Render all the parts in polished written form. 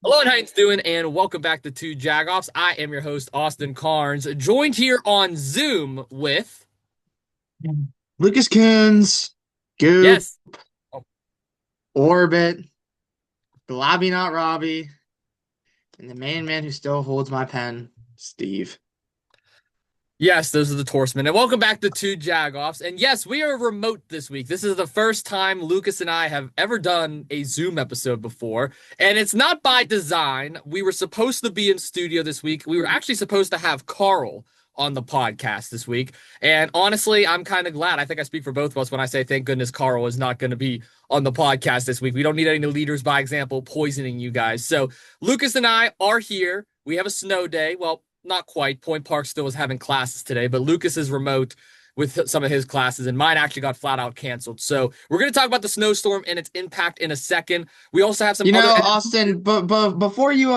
Hello and how you doing? And welcome back to Two Jagoffs. I am your host, Austin Cairns, joined here on Zoom with Lucas Kuhns, Goop, yes, oh, Orbit, Globby Not Robbie, and the main man who still holds my pen, Steve. yes, those are the Torsemen. And welcome back to Two Jagoffs. And yes, we are remote this week. This is the first time Lucas and I have ever done a Zoom episode before, and it's not by design. We were supposed to be in studio this week. We were actually supposed to have Carl on the podcast this week. And honestly, I'm kind of glad. I think I speak for both of us when I say thank goodness Carl is not going to be on the podcast this week. We don't need any leaders by example poisoning you guys. So Lucas and I are here. We have a snow day. Well, not quite. Point Park still was having classes today, but Lucas is remote with some of his classes, and mine actually got flat out canceled. So we're going to talk about the snowstorm and its impact in a second. We also have some other. Austin, but before you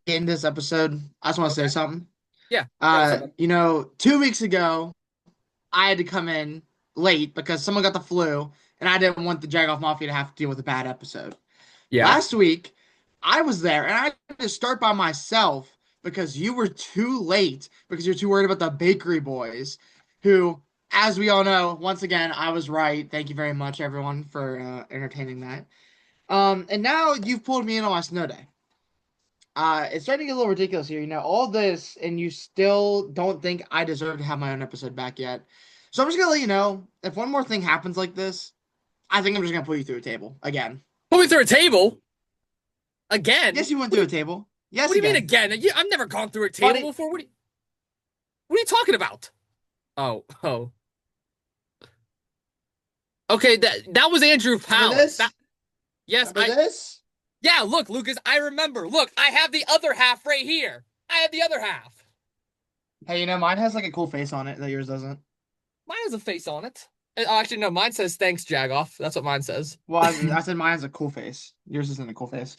get into this episode, I just want to say Okay. something. Yeah. Yeah. What's up, man? 2 weeks ago, I had to come in late because someone got the flu, and I didn't want the Jagoff Mafia to have to deal with a bad episode. Yeah. Last week, I was there and I had to start by myself because you were too late because you're too worried about the bakery boys, who, as we all know, once again, I was right. Thank you very much, everyone, for entertaining that. And now you've pulled me in on my snow day. It's starting to get a little ridiculous here. All this, and you still don't think I deserve to have my own episode back yet. So I'm just gonna let you know if one more thing happens like this, I think I'm just gonna put you through a table again. Put me through a table again. Yes, you went through a table. What Yes, do you mean again. again? I've never gone through a table Buddy, before. What are you talking about? Oh. Okay, that was Andrew remember Powell. That this? yes, Remember this? yeah, look, Lucas, I remember. Look, I have the other half right here. I have the other half. Hey, mine has like a cool face on it that yours doesn't. Mine has a face on it. Actually, no, mine says thanks, Jagoff. That's what mine says. Well, I said mine has a cool face. Yours isn't a cool face.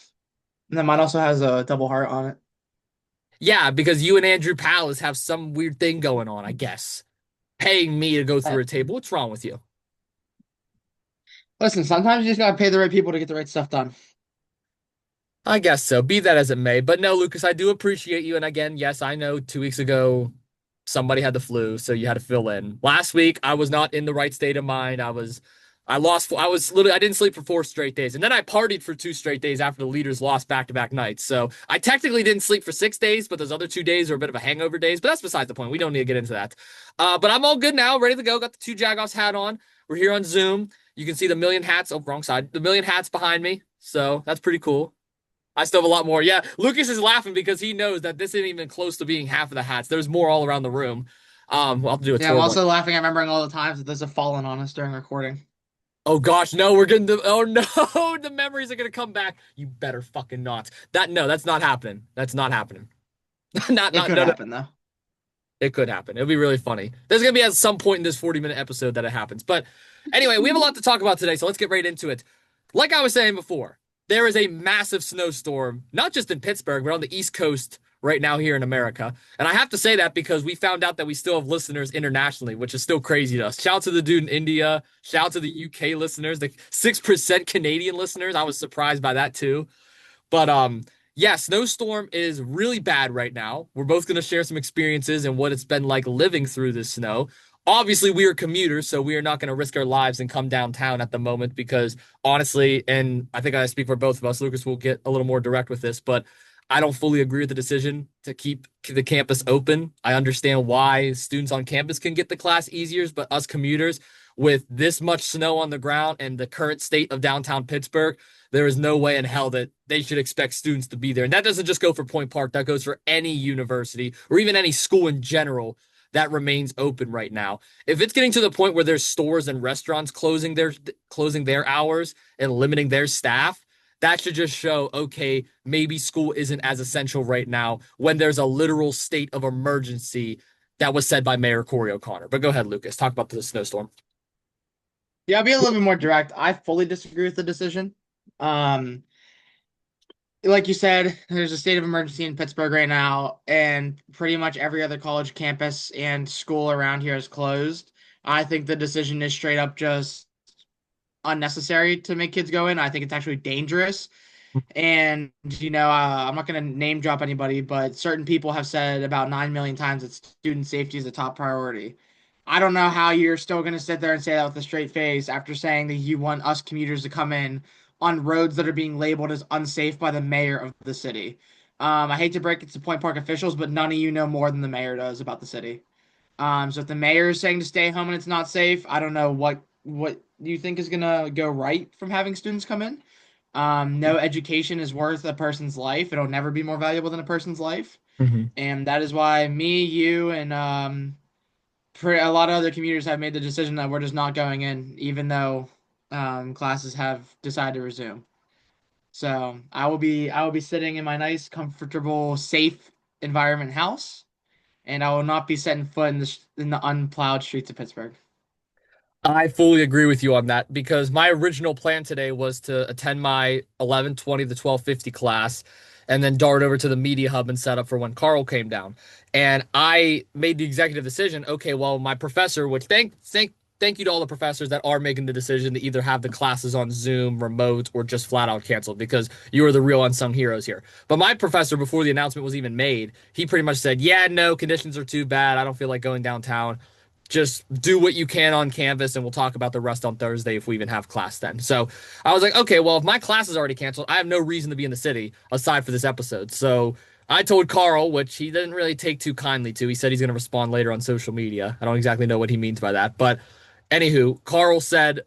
And then mine also has a double heart on it. Yeah, because you and Andrew Palace have some weird thing going on, I guess. Paying me to go Hey, through a table. What's wrong with you? listen, sometimes you just gotta pay the right people to get the right stuff done. I guess so. Be that as it may. But no, Lucas, I do appreciate you. And again, yes, I know 2 weeks ago somebody had the flu, so you had to fill in. Last week, I was not in the right state of mind. I was literally, I didn't sleep for 4 straight days. And then I partied for 2 straight days after the leaders lost back-to-back nights. So I technically didn't sleep for 6 days, but those other 2 days were a bit of a hangover days. But that's besides the point. We don't need to get into that. But I'm all good now, ready to go. Got the two Jagoffs hat on. We're here on Zoom. You can see the million hats. Oh, wrong side. The million hats behind me. So that's pretty cool. I still have a lot more. Yeah, Lucas is laughing because he knows that this isn't even close to being half of the hats. There's more all around the room. We'll have to do a Yeah, I'm tour one. also laughing at remembering all the times that those have fallen on us during recording. Oh gosh, no, we're getting the oh no, the memories are gonna come back. You better fucking not. That's not happening. That's not happening. It could No, no. happen though. It could happen. It'll be really funny. There's gonna be at some point in this 40-minute episode that it happens. But anyway, we have a lot to talk about today, so let's get right into it. Like I was saying before, there is a massive snowstorm, not just in Pittsburgh, but on the East Coast right now here in America. And I have to say that because we found out that we still have listeners internationally, which is still crazy to us. Shout out to the dude in India. Shout out to the UK listeners, the 6% Canadian listeners. I was surprised by that too. But yeah, snowstorm is really bad right now. We're both going to share some experiences and what it's been like living through this snow. Obviously, we are commuters, so we are not going to risk our lives and come downtown at the moment because honestly, and I think I speak for both of us, Lucas will get a little more direct with this, but I don't fully agree with the decision to keep the campus open. I understand why students on campus can get the class easier, but us commuters, with this much snow on the ground and the current state of downtown Pittsburgh, there is no way in hell that they should expect students to be there. And that doesn't just go for Point Park, that goes for any university or even any school in general that remains open right now. If it's getting to the point where there's stores and restaurants closing their hours and limiting their staff, that should just show, okay, maybe school isn't as essential right now when there's a literal state of emergency that was said by Mayor Corey O'Connor. But go ahead, Lucas. Talk about the snowstorm. Yeah, I'll be a little bit more direct. I fully disagree with the decision. Um, like you said, there's a state of emergency in Pittsburgh right now, and pretty much every other college campus and school around here is closed. I think the decision is straight up just unnecessary to make kids go in. I think it's actually dangerous. And, I'm not going to name drop anybody, but certain people have said about 9 million times that student safety is a top priority. I don't know how you're still going to sit there and say that with a straight face after saying that you want us commuters to come in on roads that are being labeled as unsafe by the mayor of the city. I hate to break it to Point Park officials, but none of you know more than the mayor does about the city. So if the mayor is saying to stay home and it's not safe, I don't know what you think is gonna go right from having students come in. No education is worth a person's life. It'll never be more valuable than a person's life. Mhm. And that is why me, you, and a lot of other commuters have made the decision that we're just not going in, even though classes have decided to resume. So I will be sitting in my nice, comfortable, safe environment house, and I will not be setting foot in the unplowed streets of Pittsburgh. I fully agree with you on that because my original plan today was to attend my 11:20 to 12:50 class and then dart over to the media hub and set up for when Carl came down. And I made the executive decision, okay, well, my professor, which thank you to all the professors that are making the decision to either have the classes on Zoom, remote, or just flat out canceled because you are the real unsung heroes here. But my professor, before the announcement was even made, he pretty much said, yeah, no, conditions are too bad. I don't feel like going downtown. Just do what you can on Canvas, and we'll talk about the rest on Thursday if we even have class then. So I was like, okay, well, if my class is already canceled, I have no reason to be in the city aside for this episode. So I told Carl, which he didn't really take too kindly to. He said he's going to respond later on social media. I don't exactly know what he means by that. But anywho, Carl said,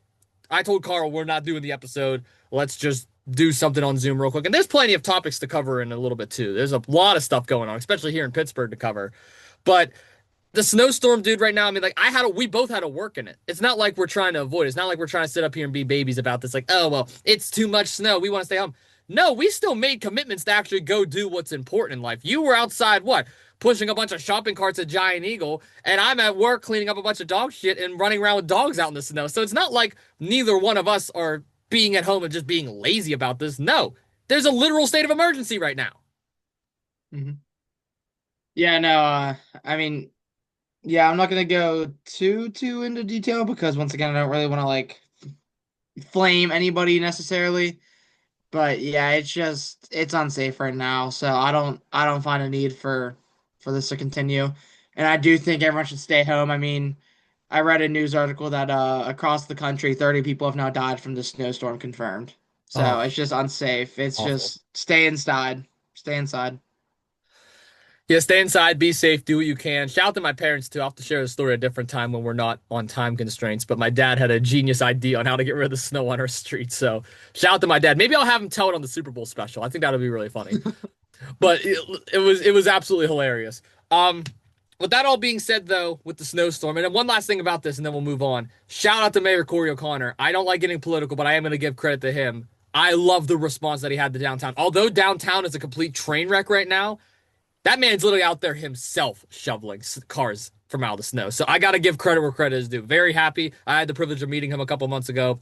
I told Carl we're not doing the episode. Let's just do something on Zoom real quick. And there's plenty of topics to cover in a little bit too. There's a lot of stuff going on, especially here in Pittsburgh to cover. But the snowstorm, dude, right now, I mean, like, we both had to work in it. It's not like we're trying to avoid it. It's not like we're trying to sit up here and be babies about this, like, oh, well, it's too much snow. We want to stay home. No, we still made commitments to actually go do what's important in life. You were outside, what? Pushing a bunch of shopping carts at Giant Eagle, and I'm at work cleaning up a bunch of dog shit and running around with dogs out in the snow. So it's not like neither one of us are being at home and just being lazy about this. No, there's a literal state of emergency right now. Hmm. Yeah, no, I mean, yeah, I'm not gonna go too into detail because once again, I don't really want to like flame anybody necessarily. But yeah, it's unsafe right now, so I don't find a need for this to continue. And I do think everyone should stay home. I mean, I read a news article that across the country 30 people have now died from the snowstorm confirmed. So Oh, it's just unsafe. It's awful. just stay inside. Stay inside. Yeah, stay inside, be safe, do what you can. Shout out to my parents too. I'll have to share the story at a different time when we're not on time constraints. But my dad had a genius idea on how to get rid of the snow on our street. So shout out to my dad. Maybe I'll have him tell it on the Super Bowl special. I think that'll be really funny. But it was absolutely hilarious. Um, with that all being said, though, with the snowstorm, and then one last thing about this, and then we'll move on. Shout out to Mayor Corey O'Connor. I don't like getting political, but I am going to give credit to him. I love the response that he had to downtown. Although downtown is a complete train wreck right now, that man's literally out there himself shoveling cars from out of the snow. So I got to give credit where credit is due. Very happy. I had the privilege of meeting him a couple months ago.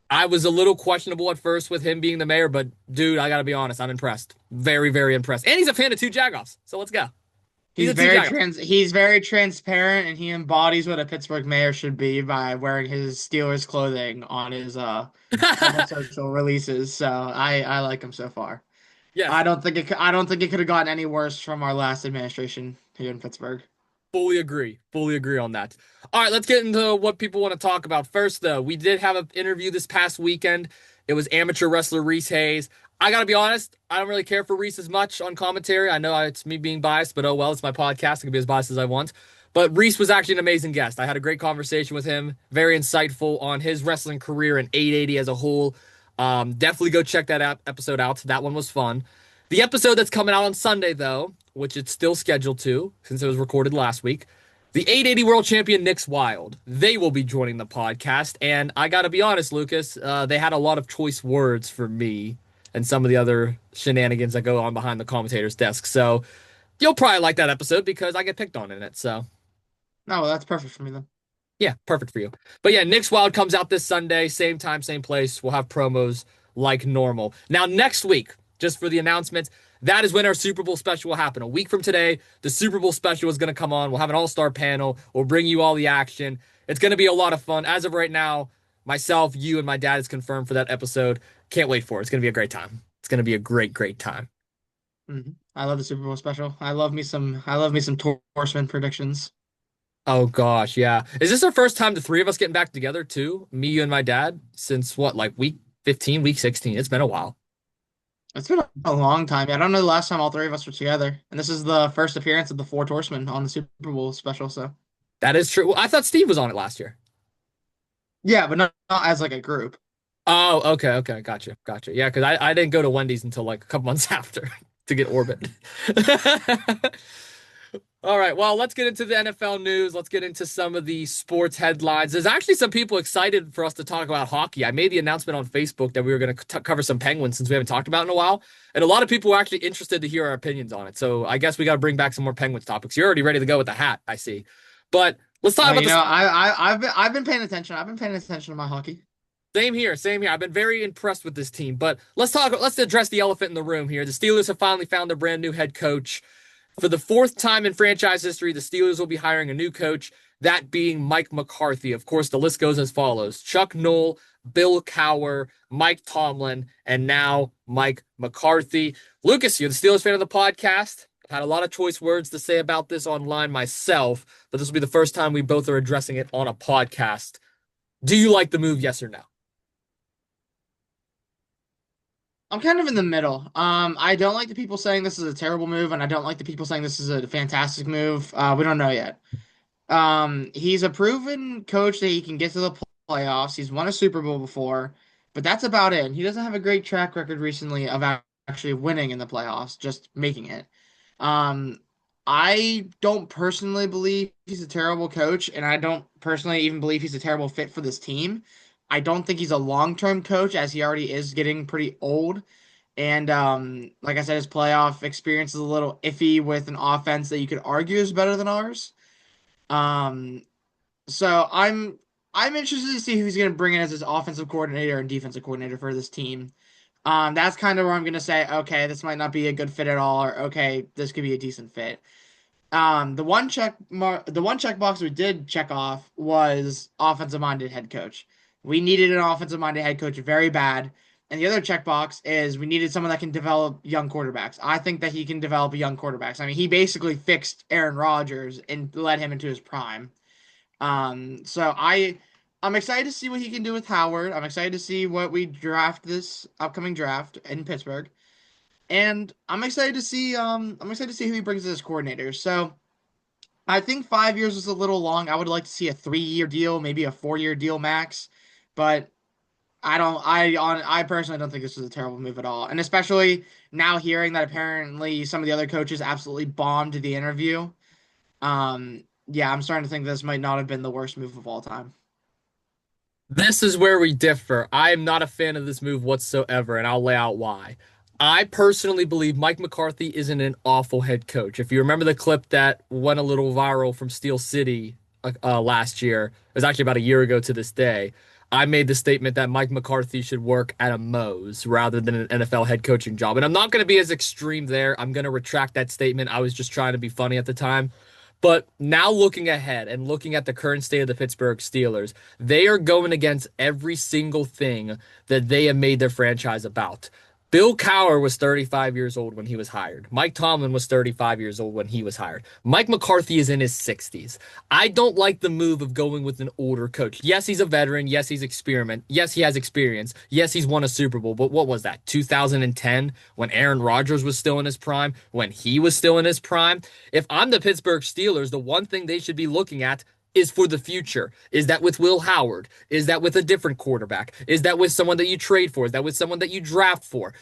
I was a little questionable at first with him being the mayor, but dude, I got to be honest, I'm impressed. Very, very impressed. And he's a fan of two Jagoffs. So let's go. He's a two Jagoffs. He's very transparent and he embodies what a Pittsburgh mayor should be by wearing his Steelers clothing on his social releases. So I like him so far. Yes, I don't think it could have gotten any worse from our last administration here in Pittsburgh. fully agree. Fully agree on that. All right, let's get into what people want to talk about. First, though, we did have an interview this past weekend. It was amateur wrestler Reese Hayes. I got to be honest, I don't really care for Reese as much on commentary. I know it's me being biased, but oh well, it's my podcast. I can be as biased as I want. But Reese was actually an amazing guest. I had a great conversation with him, very insightful on his wrestling career and 880 as a whole. Definitely go check that episode out. That one was fun. The episode that's coming out on Sunday, though, which it's still scheduled to, since it was recorded last week, the 880 World Champion Nick's Wild. They will be joining the podcast. And I got to be honest, Lucas, they had a lot of choice words for me and some of the other shenanigans that go on behind the commentator's desk. So you'll probably like that episode because I get picked on in it. So No, well, that's perfect for me then. yeah, perfect for you. But yeah, Nick's Wild comes out this Sunday, same time, same place. We'll have promos like normal. Now, next week, just for the announcements, that is when our Super Bowl special will happen. A week from today, the Super Bowl special is going to come on. We'll have an all-star panel. We'll bring you all the action. It's going to be a lot of fun. As of right now, myself, you, and my dad is confirmed for that episode. Can't wait for it. It's going to be a great time. It's going to be a great, great time. I love the Super Bowl special. I love me some Horseman predictions. Oh gosh, yeah. Is this our first time the three of us getting back together too? Me, you, and my dad since what, like week 15, week 16? It's been a while. It's been a long time. I don't know the last time all three of us were together. And this is the first appearance of the Four Horsemen on the Super Bowl special. So That is true. Well, I thought Steve was on it last year. yeah, but not as like a group. Oh, okay, okay, gotcha, gotcha. Yeah, because I didn't go to Wendy's until like a couple months after to get Orbit. All right, well, let's get into the NFL news. Let's get into some of the sports headlines. There's actually some people excited for us to talk about hockey. I made the announcement on Facebook that we were going to cover some Penguins since we haven't talked about it in a while. And a lot of people were actually interested to hear our opinions on it. So I guess we got to bring back some more Penguins topics. You're already ready to go with the hat, I see. But let's talk about You this. know, I've been paying attention. I've been paying attention to my hockey. Same here, same here. I've been very impressed with this team. But let's address the elephant in the room here. The Steelers have finally found a brand new head coach. For the fourth time in franchise history, the Steelers will be hiring a new coach, that being Mike McCarthy. Of course, the list goes as follows: Chuck Noll, Bill Cowher, Mike Tomlin, and now Mike McCarthy. Lucas, you're the Steelers fan of the podcast. I've had a lot of choice words to say about this online myself, but this will be the first time we both are addressing it on a podcast. Do you like the move, yes or no? I'm kind of in the middle. I don't like the people saying this is a terrible move, and I don't like the people saying this is a fantastic move. We don't know yet. He's a proven coach that he can get to the playoffs. He's won a Super Bowl before, but that's about it. He doesn't have a great track record recently of actually winning in the playoffs, just making it. Um, I don't personally believe he's a terrible coach, and I don't personally even believe he's a terrible fit for this team. I don't think he's a long-term coach, as he already is getting pretty old. And like I said, his playoff experience is a little iffy with an offense that you could argue is better than ours. Um, so I'm interested to see who he's going to bring in as his offensive coordinator and defensive coordinator for this team. That's kind of where I'm going to say, okay, this might not be a good fit at all, or okay, this could be a decent fit. The one check box we did check off was offensive minded head coach. We needed an offensive minded head coach very bad. And the other checkbox is we needed someone that can develop young quarterbacks. I think that he can develop young quarterbacks. I mean, he basically fixed Aaron Rodgers and led him into his prime. So I'm excited to see what he can do with Howard. I'm excited to see what we draft this upcoming draft in Pittsburgh. And I'm excited to see who he brings as coordinator. So I think 5 years is a little long. I would like to see a 3-year deal, maybe a 4-year deal max. But I personally don't think this is a terrible move at all. And especially now hearing that apparently some of the other coaches absolutely bombed the interview. Yeah, I'm starting to think this might not have been the worst move of all time. This is where we differ. I am not a fan of this move whatsoever, and I'll lay out why. I personally believe Mike McCarthy isn't an awful head coach. If you remember the clip that went a little viral from Steel City last year, it was actually about a year ago to this day. I made the statement that Mike McCarthy should work at a Moe's rather than an NFL head coaching job. And I'm not going to be as extreme there. I'm going to retract that statement. I was just trying to be funny at the time. But now looking ahead and looking at the current state of the Pittsburgh Steelers, they are going against every single thing that they have made their franchise about. Bill Cowher was 35 years old when he was hired. Mike Tomlin was 35 years old when he was hired. Mike McCarthy is in his 60s. I don't like the move of going with an older coach. Yes, he's a veteran. Yes, he's experiment. Yes, he has experience. Yes, he's won a Super Bowl. But what was that? 2010 when Aaron Rodgers was still in his prime, when he was still in his prime. If I'm the Pittsburgh Steelers, the one thing they should be looking at is for the future. Is that with Will Howard? Is that with a different quarterback? Is that with someone that you trade for? Is that with someone that you draft for?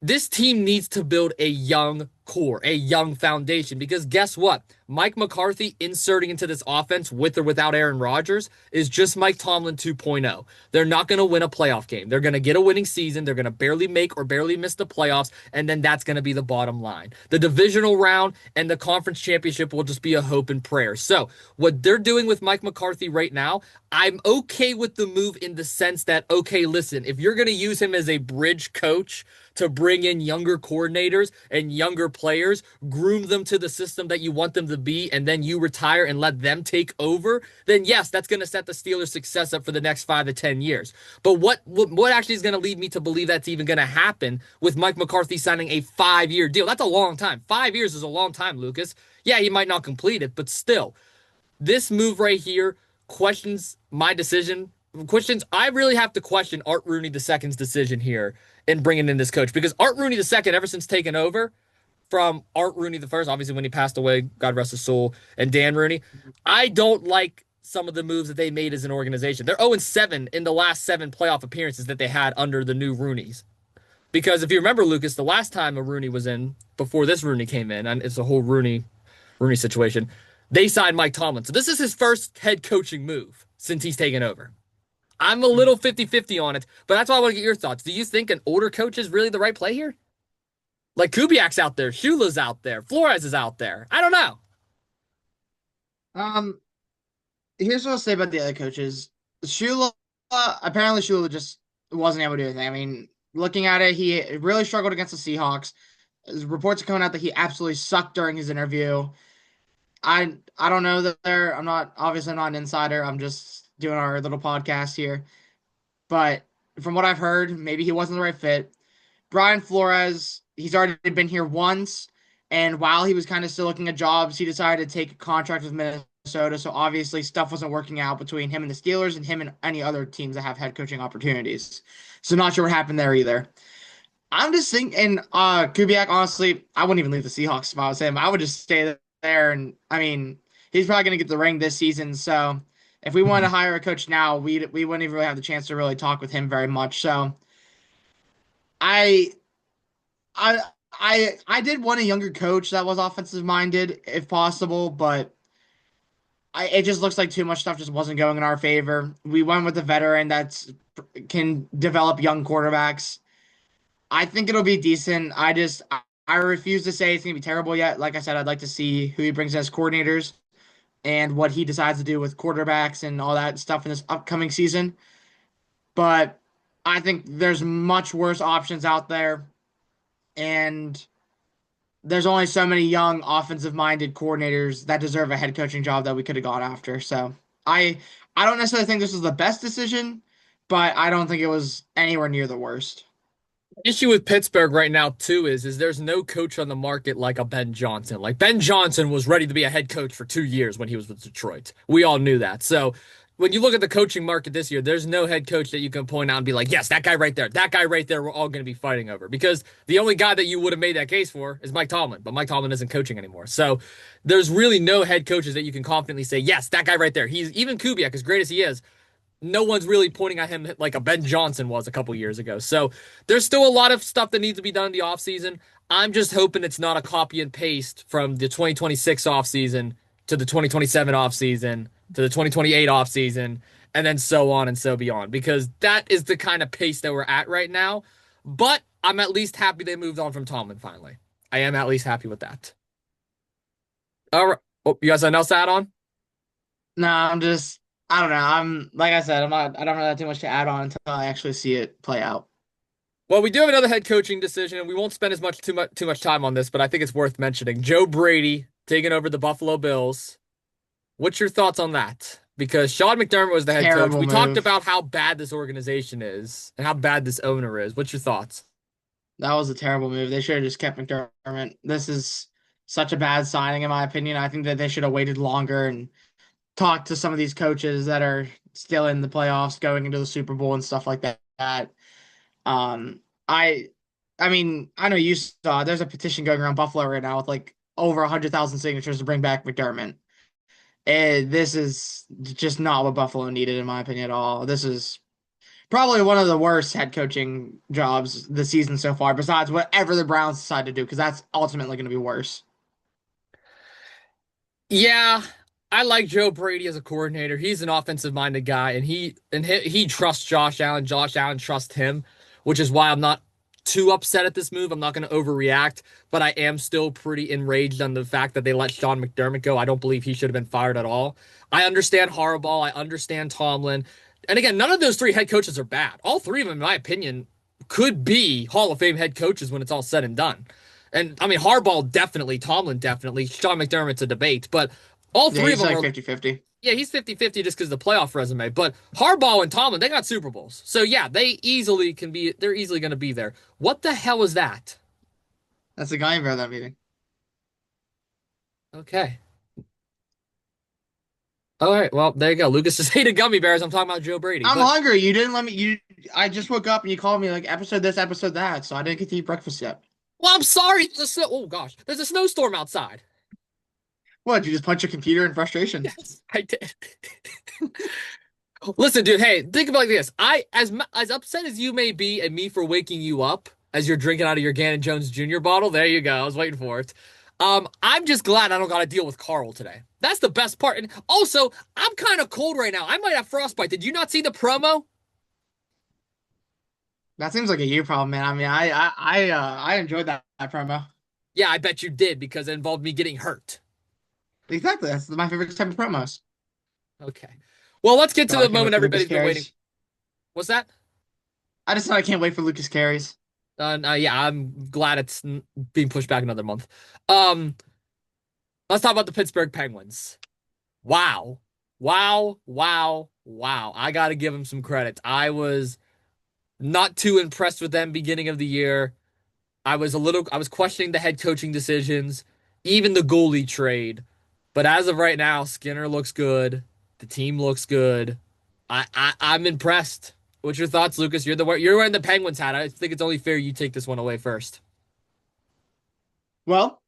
This team needs to build a young core, a young foundation, because guess what? Mike McCarthy inserting into this offense with or without Aaron Rodgers is just Mike Tomlin 2.0. They're not going to win a playoff game. They're going to get a winning season. They're going to barely make or barely miss the playoffs, and then that's going to be the bottom line. The divisional round and the conference championship will just be a hope and prayer. So what they're doing with Mike McCarthy right now, I'm okay with the move in the sense that, okay, listen, if you're going to use him as a bridge coach to bring in younger coordinators and younger players, groom them to the system that you want them to be, and then you retire and let them take over, then yes, that's going to set the Steelers' success up for the next 5 to 10 years. But what actually is going to lead me to believe that's even going to happen with Mike McCarthy signing a 5-year deal? That's a long time. 5 years is a long time, Lucas. Yeah, he might not complete it, but still, this move right here questions my decision. Questions, I really have to question Art Rooney II's decision here in bringing in this coach, because Art Rooney II, ever since taking over from Art Rooney I, obviously when he passed away, God rest his soul, and Dan Rooney, I don't like some of the moves that they made as an organization. They're 0-7 in the last 7 playoff appearances that they had under the new Rooneys. Because if you remember, Lucas, the last time a Rooney was in, before this Rooney came in, and it's a whole Rooney situation, they signed Mike Tomlin. So this is his first head coaching move since he's taken over. I'm a little 50-50 on it, but that's why I want to get your thoughts. Do you think an older coach is really the right play here? Like Kubiak's out there, Shula's out there, Flores is out there. I don't know. Um, Here's what I'll say about the other coaches. Shula, apparently Shula just wasn't able to do anything. I mean, looking at it, he really struggled against the Seahawks. Reports are coming out that he absolutely sucked during his interview. I don't know that there. I'm not an insider. I'm just doing our little podcast here. But from what I've heard, maybe he wasn't the right fit. Brian Flores, he's already been here once, and while he was kind of still looking at jobs, he decided to take a contract with Minnesota. So obviously stuff wasn't working out between him and the Steelers and him and any other teams that have head coaching opportunities. So not sure what happened there either. I'm just thinking, Kubiak, honestly, I wouldn't even leave the Seahawks if I was him. I would just stay there. And I mean, he's probably going to get the ring this season. So if we wanted to hire a coach now, we wouldn't even really have the chance to really talk with him very much. So I, I, I did want a younger coach that was offensive minded if possible, but it just looks like too much stuff just wasn't going in our favor. We went with a veteran that's can develop young quarterbacks. I think it'll be decent. I refuse to say it's gonna be terrible yet. Like I said, I'd like to see who he brings as coordinators and what he decides to do with quarterbacks and all that stuff in this upcoming season. But I think there's much worse options out there, and there's only so many young offensive-minded coordinators that deserve a head coaching job that we could have gone after. So I don't necessarily think this was the best decision, but I don't think it was anywhere near the worst. Issue with Pittsburgh right now too is there's no coach on the market like a Ben Johnson. Like Ben Johnson was ready to be a head coach for 2 years when he was with Detroit. We all knew that. So when you look at the coaching market this year, there's no head coach that you can point out and be like, yes, that guy right there, we're all going to be fighting over. Because the only guy that you would have made that case for is Mike Tomlin, but Mike Tomlin isn't coaching anymore. So there's really no head coaches that you can confidently say, yes, that guy right there. He's even Kubiak, as great as he is, no one's really pointing at him like a Ben Johnson was a couple years ago. So there's still a lot of stuff that needs to be done in the offseason. I'm just hoping it's not a copy and paste from the 2026 offseason to the 2027 offseason to the 2028 offseason, and then so on and so beyond, because that is the kind of pace that we're at right now. But I'm at least happy they moved on from Tomlin finally. I am at least happy with that. All right. Oh, you guys have anything else to add on? No, I don't know. Like I said, I don't have too much to add on until I actually see it play out. Well, we do have another head coaching decision, and we won't spend too much time on this, but I think it's worth mentioning. Joe Brady taking over the Buffalo Bills. What's your thoughts on that? Because Sean McDermott was the head coach. We talked about how bad this organization is and how bad this owner is. What's your thoughts? That was a terrible move. They should have just kept McDermott. This is such a bad signing, in my opinion. I think that they should have waited longer and talked to some of these coaches that are still in the playoffs, going into the Super Bowl and stuff like that. Um, I, I mean, I know you saw there's a petition going around Buffalo right now with like over 100,000 signatures to bring back McDermott. And this is just not what Buffalo needed, in my opinion, at all. This is probably one of the worst head coaching jobs this season so far, besides whatever the Browns decide to do, because that's ultimately going to be worse. Yeah, I like Joe Brady as a coordinator. He's an offensive-minded guy, and he trusts Josh Allen. Josh Allen trusts him, which is why I'm not too upset at this move. I'm not going to overreact, but I am still pretty enraged on the fact that they let Sean McDermott go. I don't believe he should have been fired at all. I understand Harbaugh. I understand Tomlin. And again, none of those three head coaches are bad. All three of them, in my opinion, could be Hall of Fame head coaches when it's all said and done. And I mean, Harbaugh definitely, Tomlin definitely, Sean McDermott's a debate, but all Yeah, three of he's them like are. 50-50. Yeah, he's 50-50 just because of the playoff resume. But Harbaugh and Tomlin, they got Super Bowls. So yeah, they're easily going to be there. What the hell is that? That's the guy in that meeting. Okay. All right. Well, there you go. Lucas just hated gummy bears. I'm talking about Joe Brady. I'm But, hungry. You didn't let me. I just woke up and you called me like episode this, episode that, so I didn't get to eat breakfast yet. well, I'm sorry. Oh, gosh. There's a snowstorm outside. What? You just punch your computer in frustration? Yes, I did. Listen, dude. Hey, think about it like this. As upset as you may be at me for waking you up as you're drinking out of your Gannon Jones Jr. bottle. There you go. I was waiting for it. I'm just glad I don't got to deal with Carl today. That's the best part. And also, I'm kind of cold right now. I might have frostbite. Did you not see the promo? That seems like a you problem, man. I mean, I enjoyed that promo. Yeah, I bet you did because it involved me getting hurt. Exactly. That's my favorite type of promos. Okay. Well, let's get to God, I the can't wait moment for Lucas everybody's been waiting. Carries. What's that? I just said I can't wait for Lucas Carries. Yeah, I'm glad it's being pushed back another month. Um, let's talk about the Pittsburgh Penguins. Wow. Wow, wow, wow. I got to give them some credit. I was not too impressed with them beginning of the year. I was questioning the head coaching decisions, even the goalie trade. But as of right now, Skinner looks good. The team looks good. I'm impressed. What's your thoughts, Lucas? You're wearing the Penguins hat. I think it's only fair you take this one away first. Well,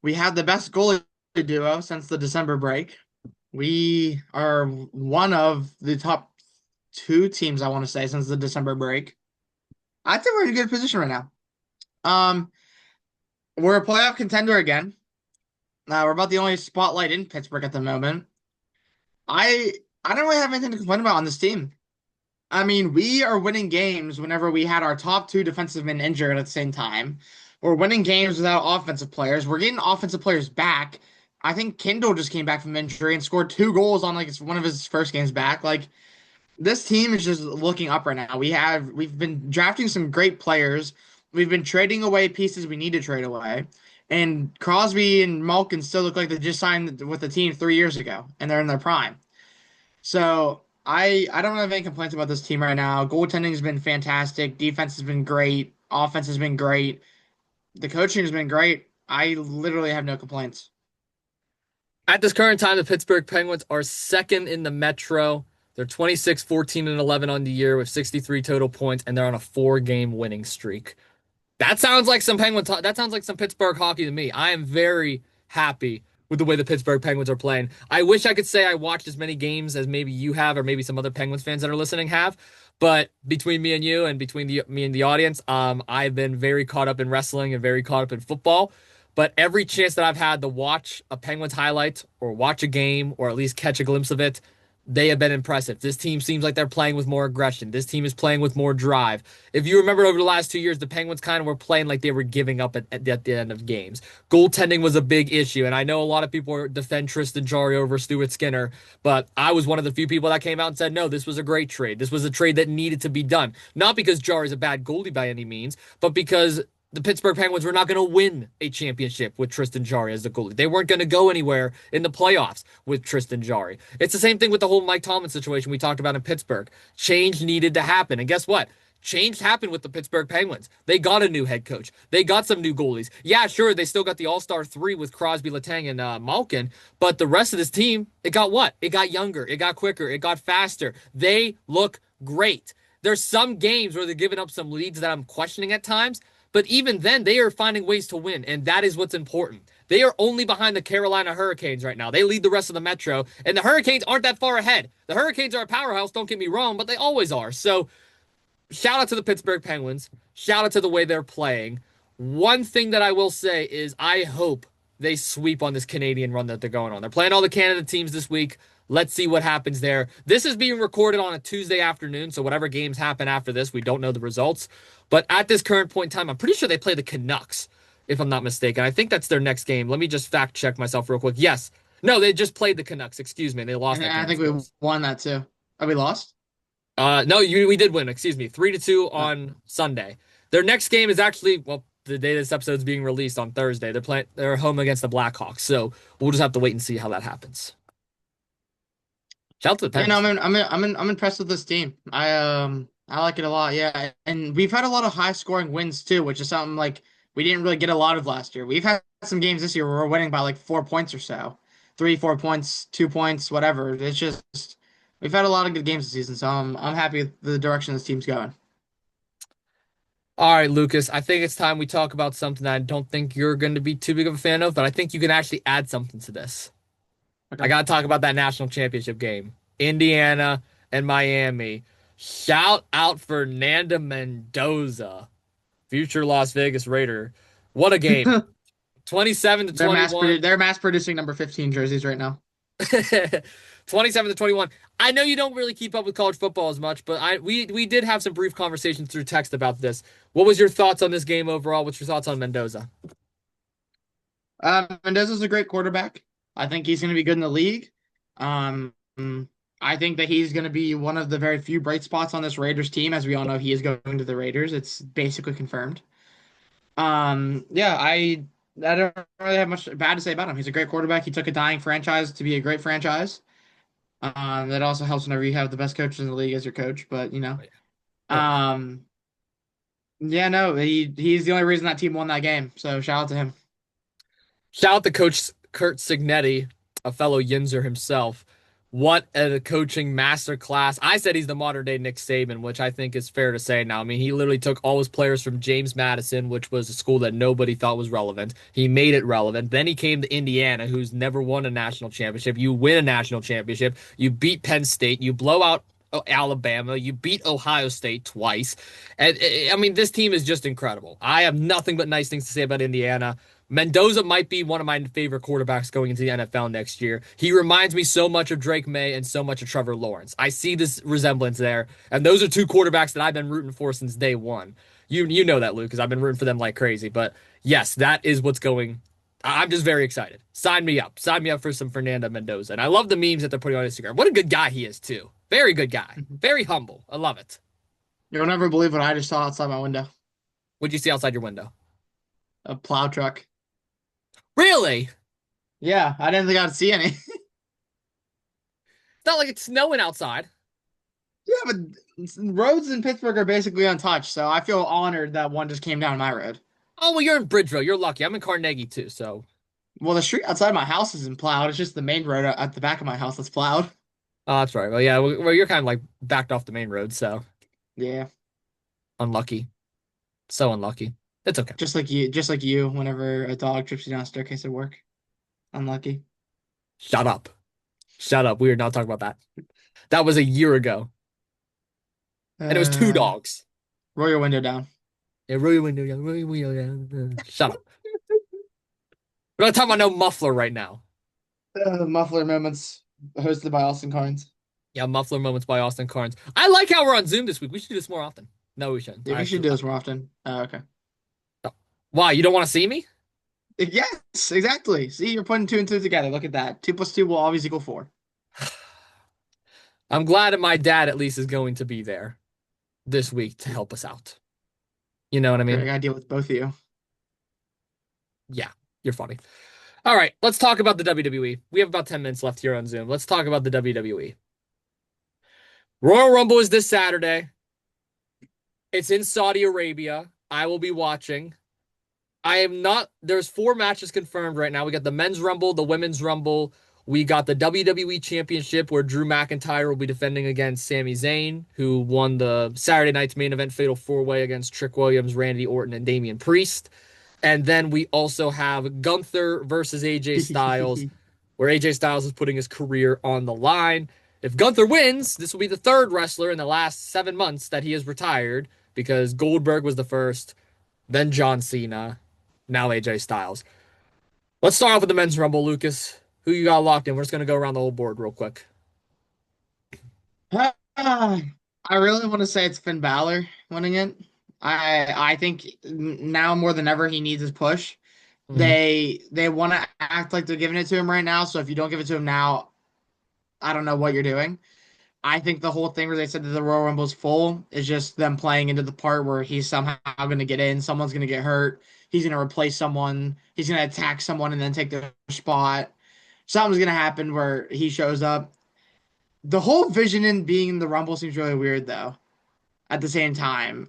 we had the best goalie duo since the December break. We are one of the top two teams, I want to say, since the December break. I think we're in a good position right now. Um, we're a playoff contender again. We're about the only spotlight in Pittsburgh at the moment. I I don't really have anything to complain about on this team. I mean, we are winning games whenever we had our top two defensive men injured at the same time. We're winning games without offensive players. We're getting offensive players back. I think Kindle just came back from injury and scored 2 goals on like it's one of his first games back. Like this team is just looking up right now. We've been drafting some great players. We've been trading away pieces we need to trade away. And Crosby and Malkin still look like they just signed with the team 3 years ago and they're in their prime. So I don't have any complaints about this team right now. Goaltending has been fantastic. Defense has been great. Offense has been great. The coaching has been great. I literally have no complaints. At this current time, the Pittsburgh Penguins are second in the Metro. They're 26, 14, and 11 on the year with 63 total points, and they're on a 4-game winning streak. That sounds like some that sounds like some Pittsburgh hockey to me. I am very happy with the way the Pittsburgh Penguins are playing. I wish I could say I watched as many games as maybe you have, or maybe some other Penguins fans that are listening have. But between me and you, and between me and the audience, I've been very caught up in wrestling and very caught up in football. But every chance that I've had to watch a Penguins highlight or watch a game or at least catch a glimpse of it, they have been impressive. This team seems like they're playing with more aggression. This team is playing with more drive. If you remember over the last 2 years, the Penguins kind of were playing like they were giving up at the end of games. Goaltending was a big issue, and I know a lot of people defend Tristan Jarry over Stuart Skinner, but I was one of the few people that came out and said, no, this was a great trade. This was a trade that needed to be done. Not because Jarry's a bad goalie by any means, but because the Pittsburgh Penguins were not going to win a championship with Tristan Jarry as the goalie. They weren't going to go anywhere in the playoffs with Tristan Jarry. It's the same thing with the whole Mike Tomlin situation we talked about in Pittsburgh. Change needed to happen. And guess what? Change happened with the Pittsburgh Penguins. They got a new head coach. They got some new goalies. Yeah, sure, they still got the All-Star 3 with Crosby, Letang, and Malkin, but the rest of this team, it got what? It got younger. It got quicker. It got faster. They look great. There's some games where they're giving up some leads that I'm questioning at times, but even then, they are finding ways to win, and that is what's important. They are only behind the Carolina Hurricanes right now. They lead the rest of the Metro, and the Hurricanes aren't that far ahead. The Hurricanes are a powerhouse, don't get me wrong, but they always are. So, shout out to the Pittsburgh Penguins. Shout out to the way they're playing. One thing that I will say is I hope they sweep on this Canadian run that they're going on. They're playing all the Canada teams this week. Let's see what happens there. This is being recorded on a Tuesday afternoon, so whatever games happen after this, we don't know the results. But at this current point in time, I'm pretty sure they play the Canucks, if I'm not mistaken. I think that's their next game. Let me just fact check myself real quick. Yes. No, they just played the Canucks. Excuse me. They lost And that I game. think we won that too. Have we lost? No, we did win. Excuse me, 3-2 Uh, on Sunday. Their next game is actually, well, the day this episode's being released on Thursday. They're home against the Blackhawks, so we'll just have to wait and see how that happens. Shout out to the yeah, no, Pens. I'm impressed with this team. I like it a lot. Yeah, and we've had a lot of high scoring wins too, which is something like we didn't really get a lot of last year. We've had some games this year where we're winning by like 4 points or so, 3, 4 points, 2 points, whatever. It's just we've had a lot of good games this season, so I'm happy with the direction this team's going. All right, Lucas, I think it's time we talk about something I don't think you're going to be too big of a fan of, but I think you can actually add something to this. I Okay. got to talk about that national championship game. Indiana and Miami. Shout out Fernando Mendoza, future Las Vegas Raider. What a game. 27 to 21. They're mass producing number 15 jerseys right now. 27 to 21. I know you don't really keep up with college football as much, but we did have some brief conversations through text about this. What was your thoughts on this game overall? What's your thoughts on Mendoza? Mendoza's a great quarterback. I think he's going to be good in the league. Um, I think that he's going to be one of the very few bright spots on this Raiders team. As we all know, he is going to the Raiders. It's basically confirmed. Yeah, I don't really have much bad to say about him. He's a great quarterback. He took a dying franchise to be a great franchise. That also helps whenever you have the best coaches in the league as your coach. But Oh, yeah. Oh, yeah. um, yeah, no, he's the only reason that team won that game. So shout out to him. Shout out to Coach Kurt Signetti, a fellow Yinzer himself. What a coaching masterclass. I said he's the modern day Nick Saban, which I think is fair to say now. I mean, he literally took all his players from James Madison, which was a school that nobody thought was relevant. He made it relevant. Then he came to Indiana, who's never won a national championship. You win a national championship. You beat Penn State. You blow out Alabama. You beat Ohio State twice. And I mean, this team is just incredible. I have nothing but nice things to say about Indiana. Mendoza might be one of my favorite quarterbacks going into the NFL next year. He reminds me so much of Drake May and so much of Trevor Lawrence. I see this resemblance there, and those are two quarterbacks that I've been rooting for since day one. You know that, Luke, because I've been rooting for them like crazy. But yes, that is what's going. I'm just very excited. Sign me up. Sign me up for some Fernando Mendoza. And I love the memes that they're putting on Instagram. What a good guy he is, too. Very good guy. Very humble. I love it. You'll never believe what I just saw outside my window. What'd you see outside your window? A plow truck. Really? It's Yeah, I didn't think I'd see any. not like it's snowing outside. Yeah, but roads in Pittsburgh are basically untouched, so I feel honored that one just came down my road. Oh, well, you're in Bridgeville. You're lucky. I'm in Carnegie, too, so. Well, the street outside my house isn't plowed. It's just the main road at the back of my house that's plowed. Oh, that's right. Well, yeah, well, you're kind of like backed off the main road, so Yeah, unlucky. So unlucky. It's okay. just like you. Whenever a dog trips you down a staircase at work, unlucky. Shut up. Shut up. We are not talking about that. That was a year ago, and it was two Uh, dogs. roll your window down. Yeah, really window. Yeah, really window. Yeah. Shut up. We're not talking about no muffler right now. Muffler moments hosted by Austin Carnes. Yeah, muffler moments by Austin Cairns. I like how we're on Zoom this week. We should do this more often. No, we shouldn't. Yeah, I we should actually do like this more often. Okay. it. Why? You don't want to see me? Yes, exactly. See, you're putting two and two together. Look at that. Two plus two will always equal four. I'm glad that my dad at least is going to be there this week to help us out. You know what I Great, I mean? gotta deal with both of you. Yeah, you're funny. All right, let's talk about the WWE. We have about 10 minutes left here on Zoom. Let's talk about the WWE. Royal Rumble is this Saturday. It's in Saudi Arabia. I will be watching. I am not, there's four matches confirmed right now. We got the men's Rumble, the women's Rumble. We got the WWE Championship where Drew McIntyre will be defending against Sami Zayn, who won the Saturday night's main event fatal four-way against Trick Williams, Randy Orton, and Damian Priest. And then we also have Gunther versus AJ Styles, where AJ Styles is putting his career on the line. If Gunther wins, this will be the third wrestler in the last 7 months that he has retired because Goldberg was the first, then John Cena, now AJ Styles. Let's start off with the men's Rumble, Lucas. Who you got locked in? We're just going to go around the whole board real quick. I really want to say it's Finn Balor winning it. I think now more than ever he needs his push. Mm-hmm. They want to act like they're giving it to him right now. So if you don't give it to him now, I don't know what you're doing. I think the whole thing where they said that the Royal Rumble's full is just them playing into the part where he's somehow going to get in, someone's going to get hurt, he's going to replace someone, he's going to attack someone and then take their spot. Something's going to happen where he shows up. The whole vision in being in the Rumble seems really weird though. At the same time,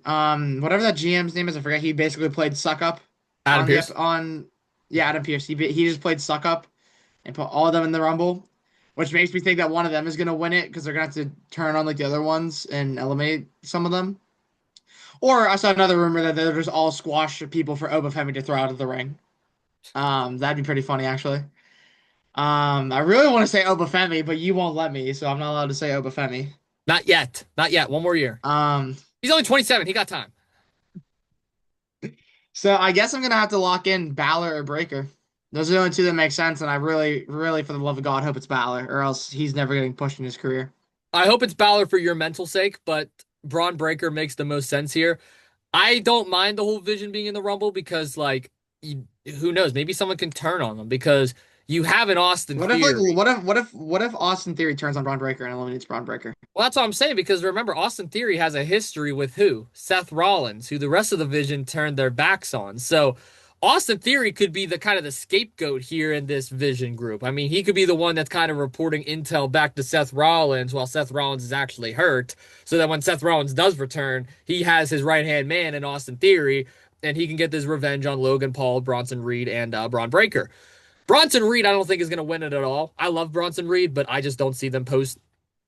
whatever that GM's name is, I forget. He basically played suck up Adam on the Pierce. ep- on yeah, Adam Pierce. He just played suck up and put all of them in the Rumble, which makes me think that one of them is gonna win it because they're gonna have to turn on like the other ones and eliminate some of them. Or I saw another rumor that they're just all squash people for Obafemi to throw out of the ring. That'd be pretty funny actually. I really want to say Obafemi, but you won't let me, so I'm not allowed to say Obafemi. Not yet. Not yet. One more year. Um, He's only 27. He got time. so I guess I'm gonna have to lock in Balor or Breaker. Those are the only two that make sense, and I really, really, for the love of God, hope it's Balor, or else he's never getting pushed in his career. I hope it's Balor for your mental sake, but Braun Breaker makes the most sense here. I don't mind the whole Vision being in the Rumble because, like, who knows? Maybe someone can turn on them because you have an Austin What if like Theory. what if Austin Theory turns on Braun Breaker and eliminates Braun Breaker? Well, that's what I'm saying because remember, Austin Theory has a history with who? Seth Rollins, who the rest of the Vision turned their backs on. So Austin Theory could be the kind of the scapegoat here in this Vision group. I mean, he could be the one that's kind of reporting intel back to Seth Rollins while Seth Rollins is actually hurt. So that when Seth Rollins does return, he has his right-hand man in Austin Theory, and he can get this revenge on Logan Paul, Bronson Reed, and Braun Breaker. Bronson Reed, I don't think is going to win it at all. I love Bronson Reed, but I just don't see them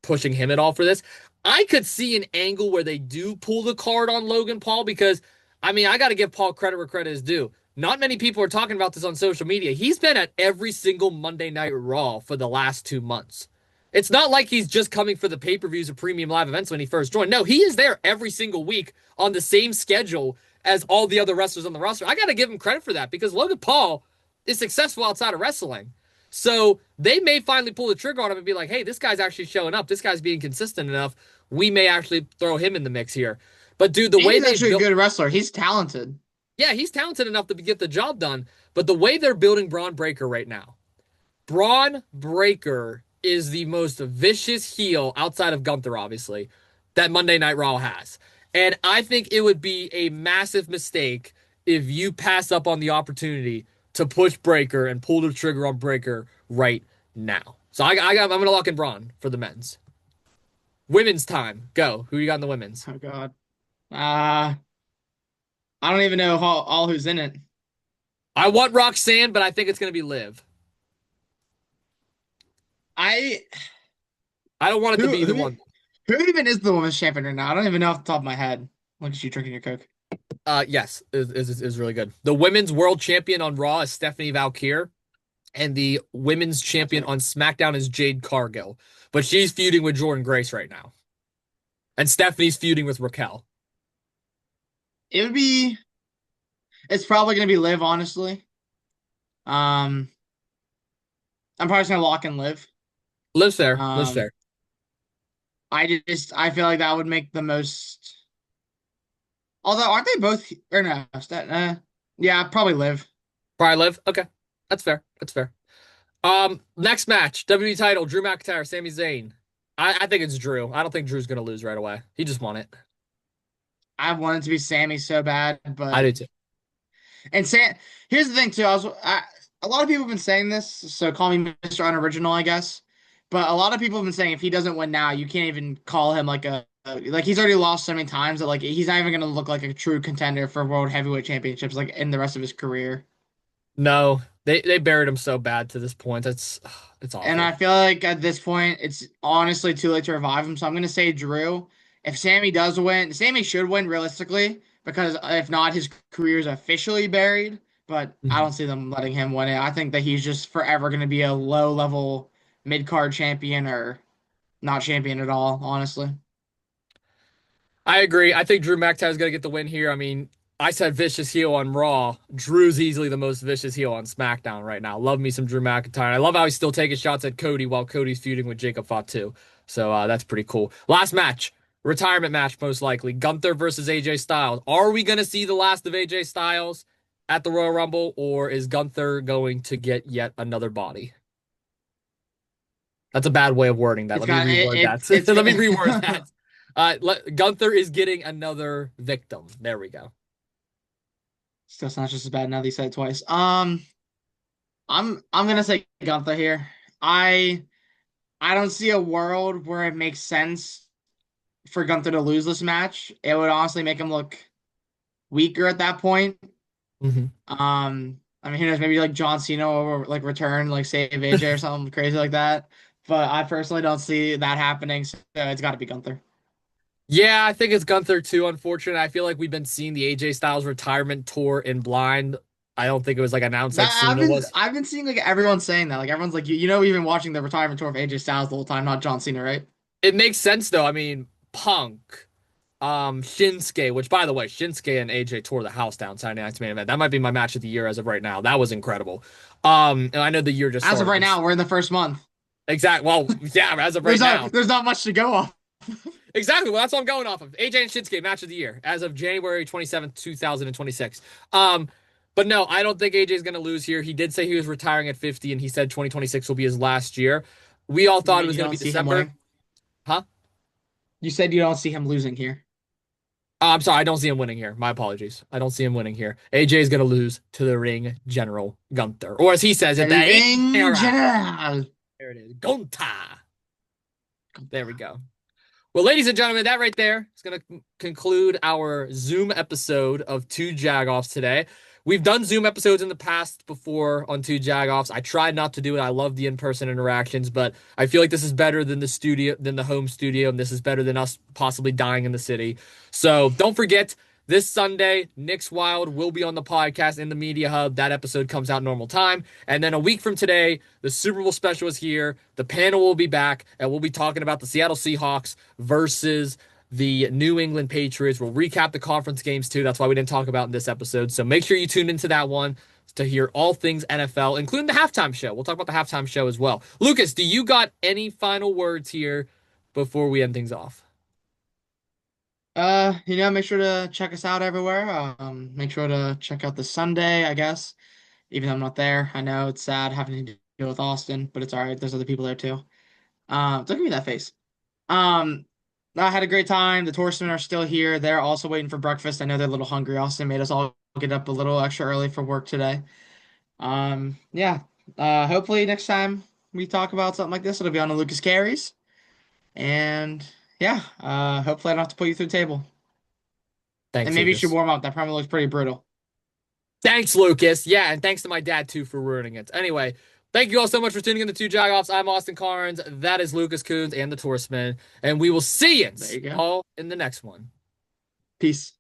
pushing him at all for this. I could see an angle where they do pull the card on Logan Paul because, I mean, I got to give Paul credit where credit is due. Not many people are talking about this on social media. He's been at every single Monday Night Raw for the last 2 months. It's not like he's just coming for the pay-per-views or premium live events when he first joined. No, he is there every single week on the same schedule as all the other wrestlers on the roster. I got to give him credit for that because Logan Paul is successful outside of wrestling. So they may finally pull the trigger on him and be like, hey, this guy's actually showing up. This guy's being consistent enough. We may actually throw him in the mix here. But dude, the And way he's they actually a built, good wrestler. He's talented. yeah, he's talented enough to get the job done. But the way they're building Braun Breaker right now, Braun Breaker is the most vicious heel outside of Gunther, obviously, that Monday Night Raw has. And I think it would be a massive mistake if you pass up on the opportunity to push Breaker and pull the trigger on Breaker right now. So I'm going to lock in Braun for the men's. Women's time. Go. Who you got in the women's? Oh God. Uh, I don't even know all who's in it. I want Roxanne, but I think it's going to be Liv. I I don't want it to who be the who one. who even is the women's champion right now? I don't even know off the top of my head. Look at you drinking your Coke. Yes, is really good. The women's world champion on Raw is Stephanie Valkyr, and the women's That's champion right. on SmackDown is Jade Cargill. But she's feuding with Jordan Grace right now, and Stephanie's feuding with Raquel. It would be. It's probably gonna be Liv, honestly. Um, I'm probably just gonna lock in Liv. Lives there, lives Um, there. I feel like that would make the most. Although aren't they both or no? Yeah, probably Liv. Probably live. Okay, that's fair. That's fair. Next match, WWE title, Drew McIntyre, Sami Zayn. I think it's Drew. I don't think Drew's gonna lose right away. He just won it. I wanted to be Sammy so bad, I but do too. and here's the thing too. A lot of people have been saying this, so call me Mr. Unoriginal, I guess. But a lot of people have been saying if he doesn't win now, you can't even call him like he's already lost so many times that like he's not even gonna look like a true contender for World Heavyweight Championships like in the rest of his career. No, they buried him so bad to this point. It's And I awful. feel like at this point, it's honestly too late to revive him. So I'm gonna say Drew. If Sammy does win, Sammy should win realistically because if not, his career is officially buried. But I Mhm. don't see them letting him win it. I think that he's just forever gonna be a low level mid card champion or not champion at all. Honestly, I agree. I think Drew McIntyre's gonna get the win here. I mean, I said vicious heel on Raw. Drew's easily the most vicious heel on SmackDown right now. Love me some Drew McIntyre. I love how he's still taking shots at Cody while Cody's feuding with Jacob Fatu. So that's pretty cool. Last match, retirement match most likely. Gunther versus AJ Styles. Are we gonna see the last of AJ Styles at the Royal Rumble, or is Gunther going to get yet another body? That's a bad way of wording that. It's Let me got reword that. it's Let me reword that. Gunther is getting another victim. There we go. still sounds just as bad now that you said it twice. I'm gonna say Gunther here. I I don't see a world where it makes sense for Gunther to lose this match. It would honestly make him look weaker at that point. Hmm. I mean, who knows? Maybe like John Cena or like return, like save AJ or something crazy like that. But I personally don't see that happening. So it's got to be Gunther. Yeah, I think it's Gunther too, unfortunately. I feel like we've been seeing the AJ Styles retirement tour in blind. I don't think it was like announced like That Cena was. I've been seeing like everyone saying that. Like everyone's like, you know, we've been watching the retirement tour of AJ Styles the whole time, not John Cena, right? It makes sense though. I mean, Punk, Shinsuke, which by the way, Shinsuke and AJ tore the house down Saturday night's main event. That might be my match of the year as of right now. That was incredible. And I know the year just As of started. right now, we're in the first month. Exactly. Well, yeah, as of right now. There's not much to go off. Exactly. Well, that's what I'm going off of. AJ and Shinsuke match of the year as of January 27th, 2026. But no, I don't think AJ is going to lose here. He did say he was retiring at 50, and he said 2026 will be his last year. We all You thought it mean was you going don't to be see him December. winning? Huh? You said you don't see him losing here. I'm sorry. I don't see him winning here. My apologies. I don't see him winning here. AJ is going to lose to the ring general Gunther. Or as he says it, El the Ring era. General. There it is. Gunther. There we go. Well, ladies and gentlemen, that right there is going to conclude our Zoom episode of Two Jagoffs today. We've done Zoom episodes in the past before on Two Jagoffs. I tried not to do it. I love the in-person interactions, but I feel like this is better than the studio, than the home studio, and this is better than us possibly dying in the city. So don't forget, this Sunday, Nick's Wild will be on the podcast in the Media Hub. That episode comes out normal time. And then a week from today, the Super Bowl special is here. The panel will be back, and we'll be talking about the Seattle Seahawks versus the New England Patriots. We'll recap the conference games too. That's why we didn't talk about in this episode. So make sure you tune into that one to hear all things NFL, including the halftime show. We'll talk about the halftime show as well. Lucas, do you got any final words here before we end things off? Make sure to check us out everywhere. Make sure to check out the Sunday, I guess. Even though I'm not there. I know it's sad having to deal with Austin, but it's all right. There's other people there too. Don't give me that face. Um, I had a great time. The tourists are still here. They're also waiting for breakfast. I know they're a little hungry. Austin made us all get up a little extra early for work today. Yeah. Hopefully next time we talk about something like this, it'll be on the Lucas Carries. And yeah, hopefully I don't have to put you through the table. And Thanks, maybe you should Lucas. warm up. That probably looks pretty brutal. Thanks, Lucas. Yeah, and thanks to my dad too for ruining it. Anyway, thank you all so much for tuning in to Two Jagoffs. I'm Austin Cairns. That is Lucas Kuhns and the Torseman. And we will see you There you go. all in the next one. Peace.